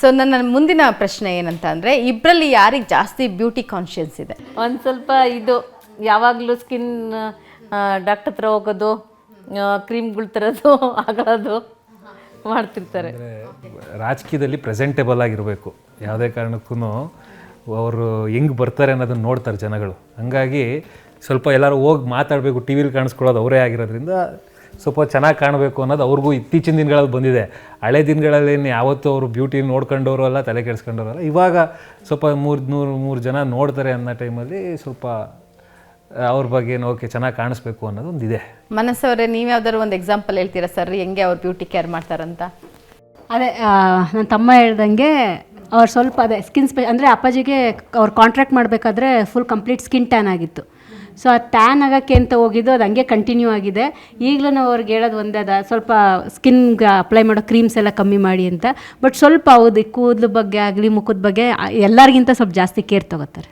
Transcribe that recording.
So ನನ್ನ ಮುಂದಿನ ಪ್ರಶ್ನೆ ಏನಂತ ಅಂದರೆ, ಇಬ್ಬರಲ್ಲಿ ಯಾರಿಗೆ ಜಾಸ್ತಿ ಬ್ಯೂಟಿ ಕಾನ್ಷಿಯಸ್ ಇದೆ? ಒಂದು ಸ್ವಲ್ಪ ಇದು ಯಾವಾಗಲೂ ಸ್ಕಿನ್ ಡಾಕ್ಟರ್ ಹತ್ರ ಹೋಗೋದು, ಕ್ರೀಮ್ಗಳು ತರೋದು ಆಗೋದು ಮಾಡ್ತಿರ್ತಾರೆ. ರಾಜಕೀಯದಲ್ಲಿ ಪ್ರೆಸೆಂಟೇಬಲ್ ಆಗಿರಬೇಕು, ಯಾವುದೇ ಕಾರಣಕ್ಕೂ ಅವರು ಹೆಂಗೆ ಬರ್ತಾರೆ ಅನ್ನೋದನ್ನು ನೋಡ್ತಾರೆ ಜನಗಳು. ಹಂಗಾಗಿ ಸ್ವಲ್ಪ ಎಲ್ಲರೂ ಹೋಗಿ ಮಾತಾಡಬೇಕು, ಟಿ ವಿಲಿ ಕಾಣಿಸ್ಕೊಳ್ಳೋದು ಅವರೇ ಆಗಿರೋದ್ರಿಂದ ಸ್ವಲ್ಪ ಚೆನ್ನಾಗಿ ಕಾಣಬೇಕು ಅನ್ನೋದು ಅವ್ರಿಗೂ ಇತ್ತೀಚಿನ ದಿನಗಳಲ್ಲಿ ಬಂದಿದೆ. ಹಳೆ ದಿನಗಳಲ್ಲಿ ಯಾವತ್ತೂ ಅವರು ಬ್ಯೂಟಿ ನೋಡ್ಕೊಂಡವರು ಅಲ್ಲ, ತಲೆ ಕೆಡಿಸ್ಕೊಂಡವ್ರಲ್ಲ. ಇವಾಗ ಸ್ವಲ್ಪ ಮೂರು ಜನ ನೋಡ್ತಾರೆ ಅನ್ನೋ ಟೈಮಲ್ಲಿ ಸ್ವಲ್ಪ ಅವ್ರ ಬಗ್ಗೆ ಓಕೆ ಚೆನ್ನಾಗಿ ಕಾಣಿಸ್ಬೇಕು ಅನ್ನೋದು ಒಂದಿದೆ. ಮನಸ್ಸವರೇ, ನೀವು ಯಾವ್ದಾದ್ರು ಒಂದು ಎಕ್ಸಾಂಪಲ್ ಹೇಳ್ತೀರಾ ಸರ್, ಹೆಂಗೆ ಅವ್ರು ಬ್ಯೂಟಿ ಕೇರ್ ಮಾಡ್ತಾರಂತ? ಅದೇ ನನ್ನ ತಮ್ಮ ಹೇಳ್ದಂಗೆ ಅವ್ರು ಸ್ವಲ್ಪ ಅದೇ ಸ್ಕಿನ್ ಅಂದರೆ ಅಪ್ಪಾಜಿಗೆ ಅವ್ರು ಕಾಂಟ್ರಾಕ್ಟ್ ಮಾಡಬೇಕಾದ್ರೆ ಫುಲ್ ಕಂಪ್ಲೀಟ್ ಸ್ಕಿನ್ ಟ್ಯಾನ್ ಆಗಿತ್ತು. ಸೊ ಆ ಟ್ಯಾನ್ ಆಗೋಕ್ಕೆ ಅಂತ ಹೋಗಿದ್ದು, ಅದು ಹಂಗೆ ಕಂಟಿನ್ಯೂ ಆಗಿದೆ. ಈಗಲೂ ನಾವು ಅವ್ರಿಗೆ ಹೇಳೋದು ಒಂದೇ, ಅದ ಸ್ವಲ್ಪ ಸ್ಕಿನ್ಗೆ ಅಪ್ಲೈ ಮಾಡೋ ಕ್ರೀಮ್ಸ್ ಎಲ್ಲ ಕಮ್ಮಿ ಮಾಡಿ ಅಂತ. ಬಟ್ ಸ್ವಲ್ಪ ಹೌದು, ಕೂದಲು ಬಗ್ಗೆ ಆಗಲಿ ಮುಖದ ಬಗ್ಗೆ ಎಲ್ಲರಿಗಿಂತ ಸ್ವಲ್ಪ ಜಾಸ್ತಿ ಕೇರ್ ತೊಗೋತಾರೆ.